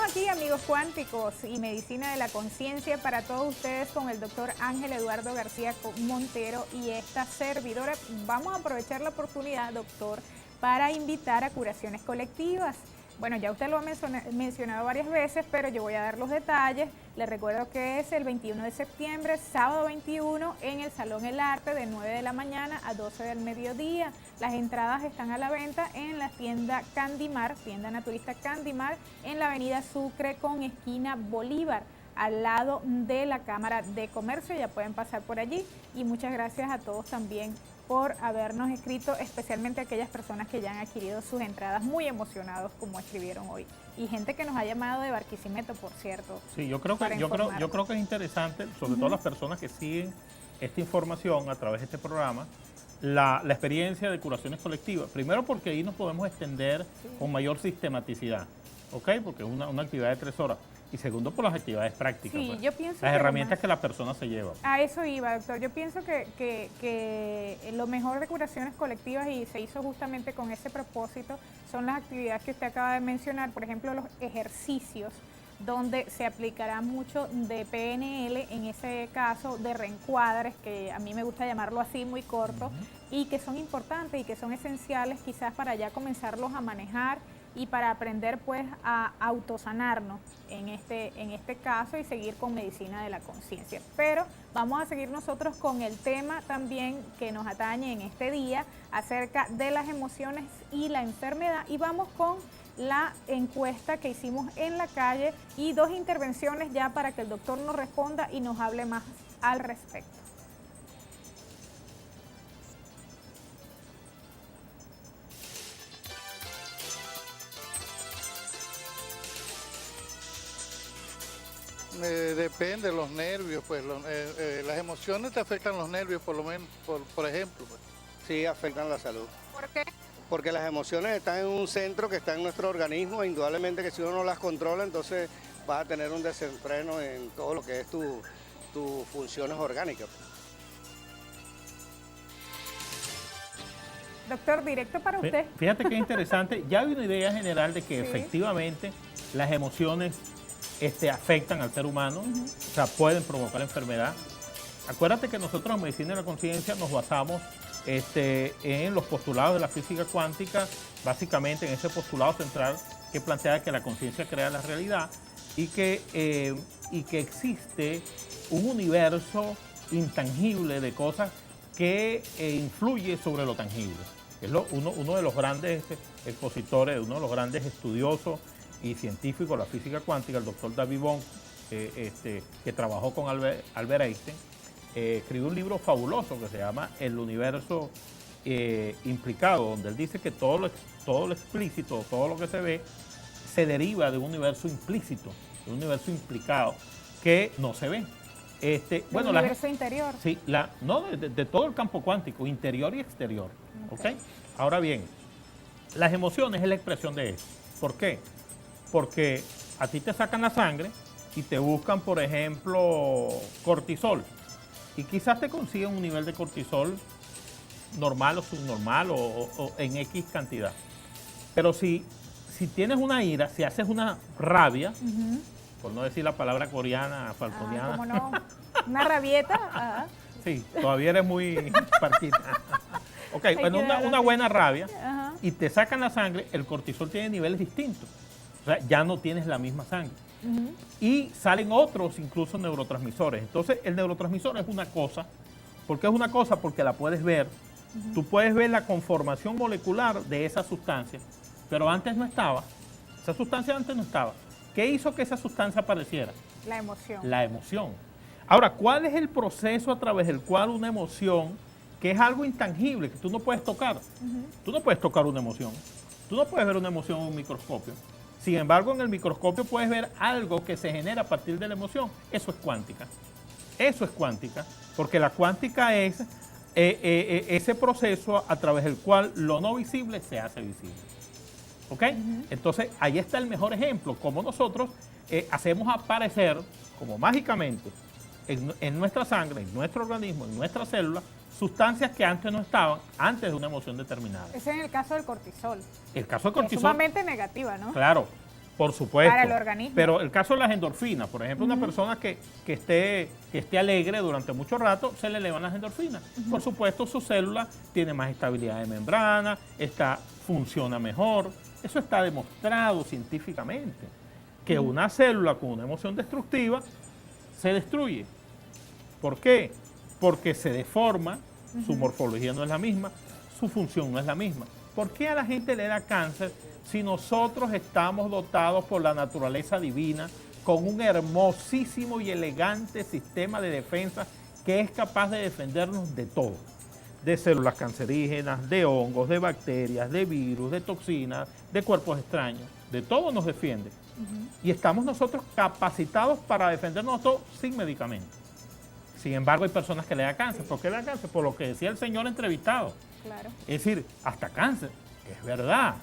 aquí, amigos cuánticos y medicina de la conciencia para todos ustedes con el doctor Ángel Eduardo García Montero y esta servidora. Vamos a aprovechar la oportunidad, doctor, para invitar a curaciones colectivas. Bueno, ya usted lo ha mencionado varias veces, pero yo voy a dar los detalles. Les recuerdo que es el 21 de septiembre, sábado 21, en el Salón El Arte, de 9 de la mañana a 12 del mediodía. Las entradas están a la venta en la tienda Candimar, tienda naturista Candimar, en la avenida Sucre con esquina Bolívar, al lado de la Cámara de Comercio. Ya pueden pasar por allí. Y muchas gracias a todos también por habernos escrito, especialmente aquellas personas que ya han adquirido sus entradas, muy emocionados como escribieron hoy. Y gente que nos ha llamado de Barquisimeto, por cierto. Sí, yo creo que es interesante, sobre todo las personas que siguen esta información a través de este programa, la experiencia de curaciones colectivas. Primero porque ahí nos podemos extender con mayor sistematicidad, ¿ok? Porque es una actividad de 3 horas. Y segundo, por las actividades prácticas. Sí, pues, yo pienso las que herramientas que la persona se lleva. A eso iba, doctor. Yo pienso que lo mejor de curaciones colectivas, y se hizo justamente con ese propósito, son las actividades que usted acaba de mencionar. Por ejemplo, los ejercicios, donde se aplicará mucho de PNL, en ese caso de reencuadres, que a mí me gusta llamarlo así, muy corto, y que son importantes y que son esenciales quizás para ya comenzarlos a manejar y para aprender pues a autosanarnos en este caso y seguir con medicina de la conciencia. Pero vamos a seguir nosotros con el tema también que nos atañe en este día acerca de las emociones y la enfermedad, y vamos con la encuesta que hicimos en la calle y 2 intervenciones ya para que el doctor nos responda y nos hable más al respecto. Depende de los nervios, pues las emociones te afectan los nervios, por lo menos, por ejemplo. Pues. Sí, afectan la salud. ¿Por qué? Porque las emociones están en un centro que está en nuestro organismo, e indudablemente que si uno no las controla, entonces vas a tener un desenfreno en todo lo que es tus funciones orgánicas. Doctor, directo para usted. Fíjate qué interesante, ya hay una idea general de que efectivamente las emociones afectan al ser humano, o sea, pueden provocar enfermedad. Acuérdate que nosotros en Medicina de la Conciencia nos basamos en los postulados de la física cuántica, básicamente en ese postulado central que plantea que la conciencia crea la realidad y que existe un universo intangible de cosas que influye sobre lo tangible. Es uno de los grandes expositores, uno de los grandes estudiosos y científico de la física cuántica, el doctor David Bohm, que trabajó con Albert Einstein, escribió un libro fabuloso que se llama El universo implicado, donde él dice que todo lo explícito, todo lo que se ve, se deriva de un universo implícito, de un universo implicado, que no se ve. Bueno, el universo interior. Sí, de todo el campo cuántico, interior y exterior. ¿Okay? Ahora bien, las emociones es la expresión de eso. ¿Por qué? Porque a ti te sacan la sangre y te buscan, por ejemplo, cortisol. Y quizás te consiguen un nivel de cortisol normal o subnormal o en X cantidad. Pero si tienes una ira, si haces una rabia, por no decir la palabra coreana, falconiana. ¿Cómo no? ¿Una rabieta? Sí, todavía eres muy parquita. Ok, bueno, una buena rabia y te sacan la sangre, el cortisol tiene niveles distintos. O sea, ya no tienes la misma sangre. Y salen otros, incluso neurotransmisores. Entonces, el neurotransmisor es una cosa. ¿Por qué es una cosa? Porque la puedes ver. Tú puedes ver la conformación molecular de esa sustancia, pero antes no estaba. Esa sustancia antes no estaba. ¿Qué hizo que esa sustancia apareciera? La emoción. La emoción. Ahora, ¿cuál es el proceso a través del cual una emoción, que es algo intangible, que tú no puedes tocar? Tú no puedes tocar una emoción. Tú no puedes ver una emoción en un microscopio. Sin embargo, en el microscopio puedes ver algo que se genera a partir de la emoción. Eso es cuántica. Eso es cuántica, porque la cuántica es ese proceso a través del cual lo no visible se hace visible. ¿Ok? Entonces, ahí está el mejor ejemplo, cómo nosotros hacemos aparecer, como mágicamente, en nuestra sangre, en nuestro organismo, en nuestras células, sustancias que antes no estaban, antes de una emoción determinada. Ese es el caso del cortisol. El caso del cortisol. Es sumamente negativa, ¿no? Claro. Por supuesto. Para el organismo. Pero el caso de las endorfinas, por ejemplo, una persona que esté alegre durante mucho rato, se le elevan las endorfinas. Por supuesto, su célula tiene más estabilidad de membrana, funciona mejor. Eso está demostrado científicamente, que una célula con una emoción destructiva se destruye. ¿Por qué? Porque se deforma, su morfología no es la misma, su función no es la misma. ¿Por qué a la gente le da cáncer si nosotros estamos dotados por la naturaleza divina con un hermosísimo y elegante sistema de defensa que es capaz de defendernos de todo? De células cancerígenas, de hongos, de bacterias, de virus, de toxinas, de cuerpos extraños. De todo nos defiende. Y estamos nosotros capacitados para defendernos de todo sin medicamentos. Sin embargo, hay personas que le da cáncer. ¿Por qué le da cáncer? Por lo que decía el señor entrevistado. Claro. Es decir, hasta cáncer. Es verdad.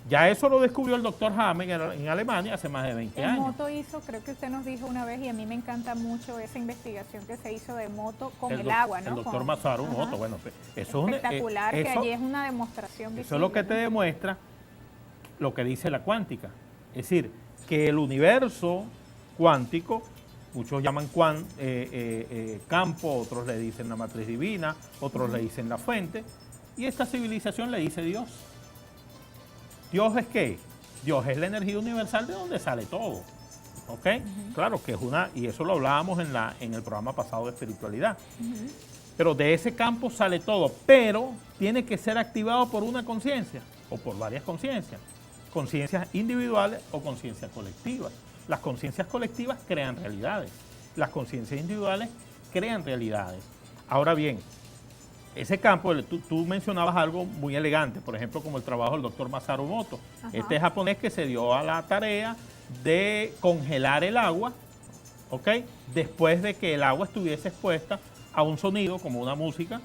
Ya eso lo descubrió el doctor Hamming en Alemania hace más de 20 años. Moto hizo, creo que usted nos dijo una vez, y a mí me encanta mucho esa investigación que se hizo de Moto con el agua, ¿no? El doctor Masaru Moto, bueno, eso es espectacular, que allí es una demostración visible. Eso es lo que te demuestra lo que dice la cuántica. Es decir, que el universo cuántico, muchos llaman campo, otros le dicen la matriz divina, otros le dicen la fuente, y esta civilización le dice Dios. ¿Dios es qué? Dios es la energía universal de donde sale todo. ¿Ok? Claro que es y eso lo hablábamos en el programa pasado de espiritualidad. Pero de ese campo sale todo, pero tiene que ser activado por una conciencia o por varias conciencias. Conciencias individuales o conciencias colectivas. Las conciencias colectivas crean realidades. Las conciencias individuales crean realidades. Ahora bien, ese campo, tú mencionabas algo muy elegante, por ejemplo, como el trabajo del doctor Masaru Moto. Este japonés que se dio a la tarea de congelar el agua, ¿ok? Después de que el agua estuviese expuesta a un sonido, como una música,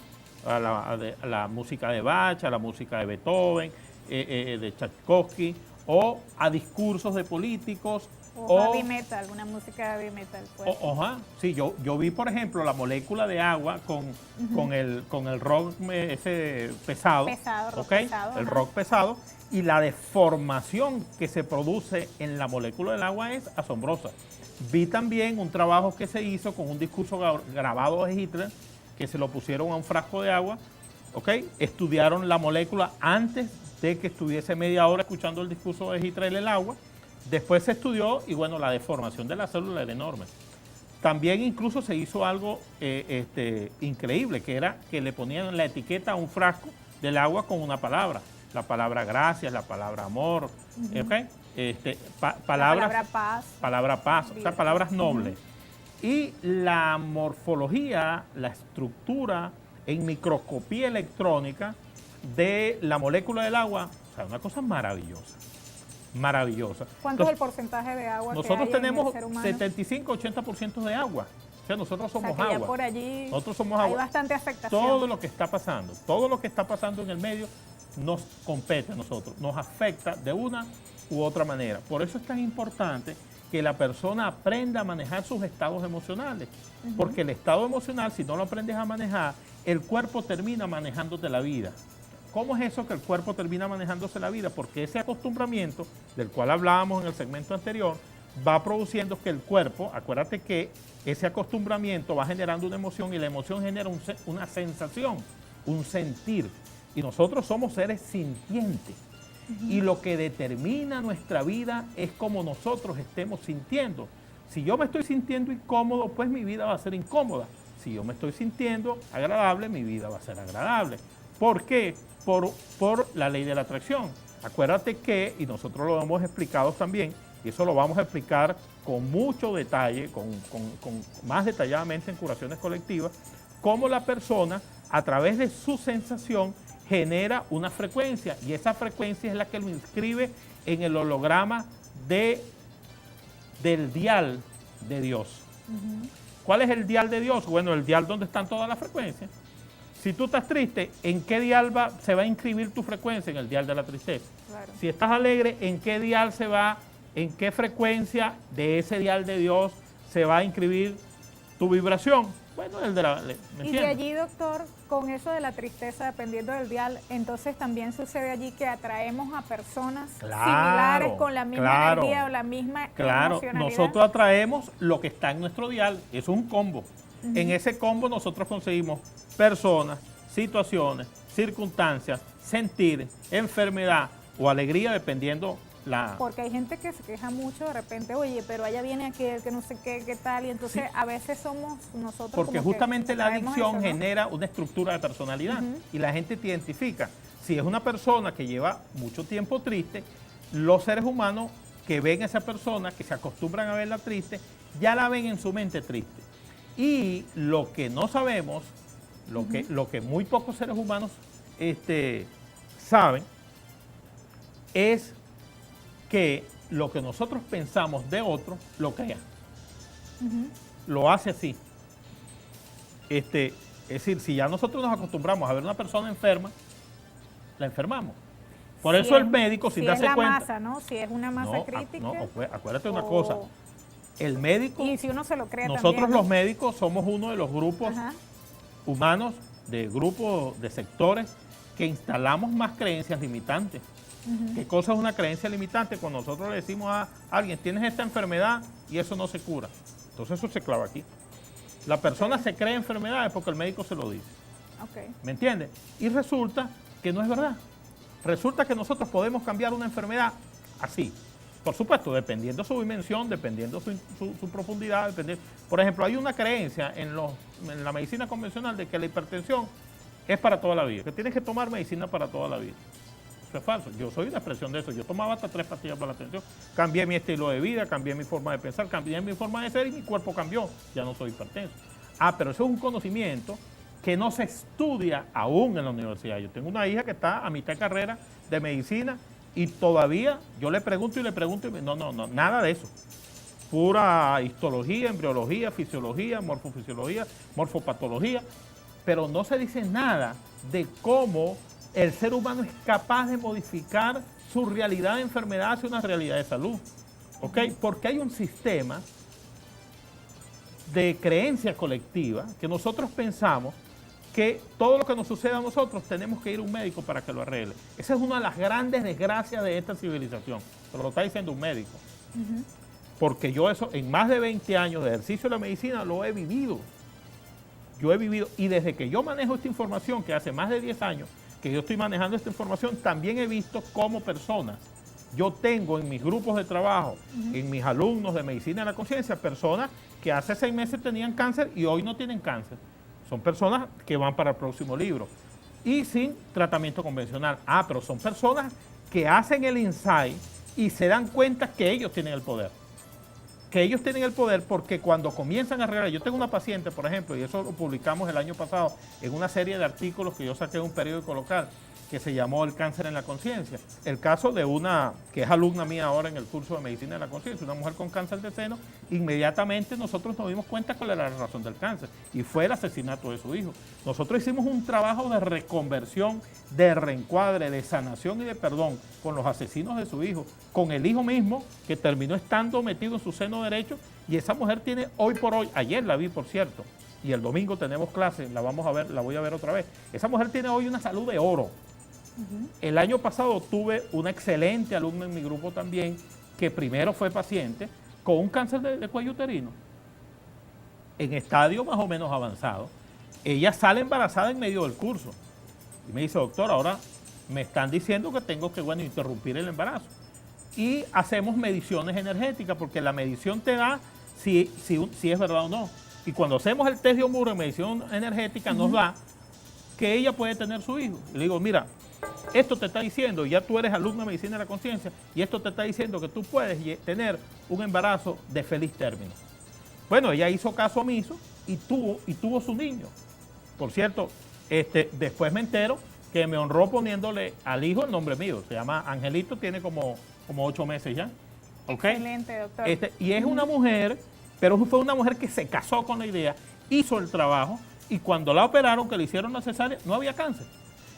a la música de Bach, a la música de Beethoven, de Tchaikovsky, o a discursos de políticos. O heavy metal, una música de heavy metal. Pues. Sí, yo vi, por ejemplo, la molécula de agua con el rock ese pesado. Rock ¿okay? pesado. El rock pesado. Y la deformación que se produce en la molécula del agua es asombrosa. Vi también un trabajo que se hizo con un discurso grabado de Hitler, que se lo pusieron a un frasco de agua. ¿Okay? Estudiaron la molécula antes de que estuviese media hora escuchando el discurso de Hitler en el agua. Después se estudió y bueno, la deformación de la célula era enorme. También incluso se hizo algo increíble, que era que le ponían la etiqueta a un frasco del agua con una palabra. La palabra gracias, la palabra amor, ¿okay? Palabra paz. Palabra paz, o sea, palabras nobles. Y la morfología, la estructura en microscopía electrónica de la molécula del agua, o sea, una cosa maravillosa. Maravillosa. ¿Cuánto es el porcentaje de agua nosotros que hay tenemos en el ser humano? 75-80% de agua. O sea, nosotros somos agua. Ya por allí nosotros somos hay agua. bastante afectación. Todo lo que está pasando en el medio nos compete a nosotros, nos afecta de una u otra manera. Por eso es tan importante que la persona aprenda a manejar sus estados emocionales. Porque el estado emocional, si no lo aprendes a manejar, el cuerpo termina manejándote la vida. ¿Cómo es eso que el cuerpo termina manejándose la vida? Porque ese acostumbramiento, del cual hablábamos en el segmento anterior, va produciendo que el cuerpo, acuérdate que ese acostumbramiento va generando una emoción y la emoción genera una sensación, un sentir. Y nosotros somos seres sintientes. Y lo que determina nuestra vida es cómo nosotros estemos sintiendo. Si yo me estoy sintiendo incómodo, pues mi vida va a ser incómoda. Si yo me estoy sintiendo agradable, mi vida va a ser agradable. ¿Por qué? Por la ley de la atracción. Acuérdate que, y nosotros lo hemos explicado también, y eso lo vamos a explicar con mucho detalle, con más detalladamente en curaciones colectivas, cómo la persona, a través de su sensación, genera una frecuencia, y esa frecuencia es la que lo inscribe en el holograma del dial de Dios. ¿Cuál es el dial de Dios? Bueno, el dial donde están todas las frecuencias. Si tú estás triste, ¿en qué dial se va a inscribir tu frecuencia? En el dial de la tristeza. Claro. Si estás alegre, ¿en qué dial en qué frecuencia de ese dial de Dios se va a inscribir tu vibración? Bueno, el de la... ¿me Y de entiendes? allí, doctor, con eso de la tristeza, dependiendo del dial, entonces también sucede allí que atraemos a personas similares con la misma energía o la misma emocionalidad. Nosotros atraemos lo que está en nuestro dial, es un combo. En ese combo nosotros conseguimos personas, situaciones, circunstancias, sentir, enfermedad o alegría, dependiendo la... Porque hay gente que se queja mucho de repente, oye, pero allá viene aquel que no sé qué, qué tal, y entonces a veces somos nosotros Porque como justamente que la traemos adicción eso, ¿no? genera una estructura de personalidad y la gente te identifica. Si es una persona que lleva mucho tiempo triste, los seres humanos que ven a esa persona, que se acostumbran a verla triste, ya la ven en su mente triste. Y lo que no sabemos, lo que muy pocos seres humanos saben, es que lo que nosotros pensamos de otro lo crea. Lo hace así. Es decir, si ya nosotros nos acostumbramos a ver una persona enferma, la enfermamos. Por Si eso el es- médico, sin si darse es la cuenta... masa, ¿no? Si es una masa crítica. Acuérdate una o- cosa. El médico, Y si uno se lo cree nosotros también, ¿no? los médicos somos uno de los grupos Ajá. humanos, de grupos, de sectores, que instalamos más creencias limitantes. ¿Qué cosa es una creencia limitante? Cuando nosotros le decimos a alguien, tienes esta enfermedad y eso no se cura. Entonces eso se clava aquí. La persona se cree enfermedades porque el médico se lo dice. Ok. ¿Me entiendes? Y resulta que no es verdad. Resulta que nosotros podemos cambiar una enfermedad así. Por supuesto, dependiendo su dimensión, dependiendo su profundidad. Por ejemplo, hay una creencia en la medicina convencional de que la hipertensión es para toda la vida, que tienes que tomar medicina para toda la vida. Eso es falso. Yo soy una expresión de eso. Yo tomaba hasta 3 pastillas para la tensión. Cambié mi estilo de vida, cambié mi forma de pensar, cambié mi forma de ser y mi cuerpo cambió. Ya no soy hipertenso. Pero eso es un conocimiento que no se estudia aún en la universidad. Yo tengo una hija que está a mitad de carrera de medicina y todavía yo le pregunto y no, nada de eso. Pura histología, embriología, fisiología, morfofisiología, morfopatología, pero no se dice nada de cómo el ser humano es capaz de modificar su realidad de enfermedad hacia una realidad de salud. ¿Ok? Porque hay un sistema de creencia colectiva que nosotros pensamos que todo lo que nos sucede a nosotros tenemos que ir a un médico para que lo arregle. Esa es una de las grandes desgracias de esta civilización, pero lo está diciendo un médico. Porque yo eso, en más de 20 años de ejercicio de la medicina, lo he vivido. Yo he vivido, y desde que yo manejo esta información, que hace más de 10 años que yo estoy manejando esta información, también he visto cómo personas, yo tengo en mis grupos de trabajo, en mis alumnos de medicina de la conciencia, personas que hace 6 meses tenían cáncer y hoy no tienen cáncer. Son personas que van para el próximo libro y sin tratamiento convencional. Pero son personas que hacen el insight y se dan cuenta que ellos tienen el poder. Que ellos tienen el poder porque cuando comienzan a arreglar, yo tengo una paciente, por ejemplo, y eso lo publicamos el año pasado en una serie de artículos que yo saqué en un periódico local, que se llamó El cáncer en la conciencia. El caso de una que es alumna mía ahora en el curso de medicina de la conciencia, una mujer con cáncer de seno, inmediatamente nosotros nos dimos cuenta cuál era la razón del cáncer y fue el asesinato de su hijo. Nosotros hicimos un trabajo de reconversión, de reencuadre, de sanación y de perdón con los asesinos de su hijo, con el hijo mismo que terminó estando metido en su seno derecho, y esa mujer tiene hoy por hoy, ayer la vi por cierto, y el domingo tenemos clase, la vamos a ver, la voy a ver otra vez. Esa mujer tiene hoy una salud de oro. El año pasado tuve una excelente alumna en mi grupo también, que primero fue paciente con un cáncer de cuello uterino, en estadio más o menos avanzado. Ella sale embarazada en medio del curso y me dice, doctor, ahora me están diciendo que tengo que, interrumpir el embarazo. Y hacemos mediciones energéticas, porque la medición te da si es verdad o no. Y cuando hacemos el test de Omuro en medición energética, nos da que ella puede tener su hijo. Y le digo, mira, esto te está diciendo, ya tú eres alumno de medicina de la conciencia, y esto te está diciendo que tú puedes tener un embarazo de feliz término. Bueno, ella hizo caso omiso y tuvo su niño. Por cierto, después me entero que me honró poniéndole al hijo el nombre mío. Se llama Angelito, tiene como 8 meses ya. ¿Okay? Excelente, doctor. Y es una mujer, pero fue una mujer que se casó con la idea, hizo el trabajo, y cuando la operaron, que le hicieron la cesárea, no había cáncer.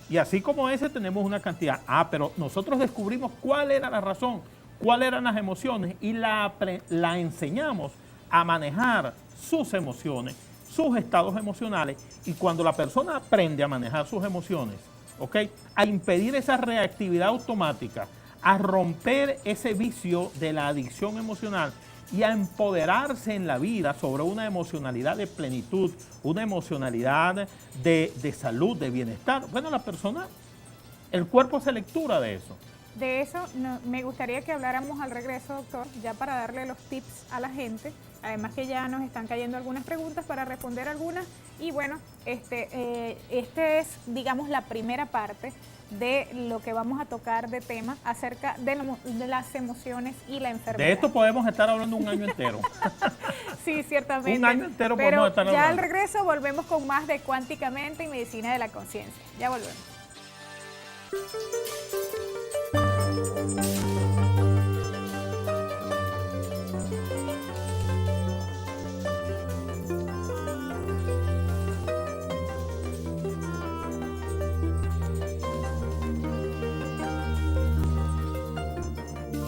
Y así como ese tenemos una cantidad. Pero nosotros descubrimos cuál era la razón, cuáles eran las emociones, y la enseñamos a manejar sus emociones, sus estados emocionales, y cuando la persona aprende a manejar sus emociones, ¿ok?, a impedir esa reactividad automática, a romper ese vicio de la adicción emocional y a empoderarse en la vida sobre una emocionalidad de plenitud, una emocionalidad de salud, de bienestar, bueno, la persona, el cuerpo se lectura de eso. De eso me gustaría que habláramos al regreso, doctor, ya para darle los tips a la gente. Además que ya nos están cayendo algunas preguntas para responder algunas. Y bueno, este es, digamos, la primera parte de lo que vamos a tocar de temas acerca de las emociones y la enfermedad. De esto podemos estar hablando un año entero. Sí, ciertamente. Un año entero pero podemos estar hablando. Ya al regreso volvemos con más de Cuánticamente y Medicina de la Conciencia. Ya volvemos.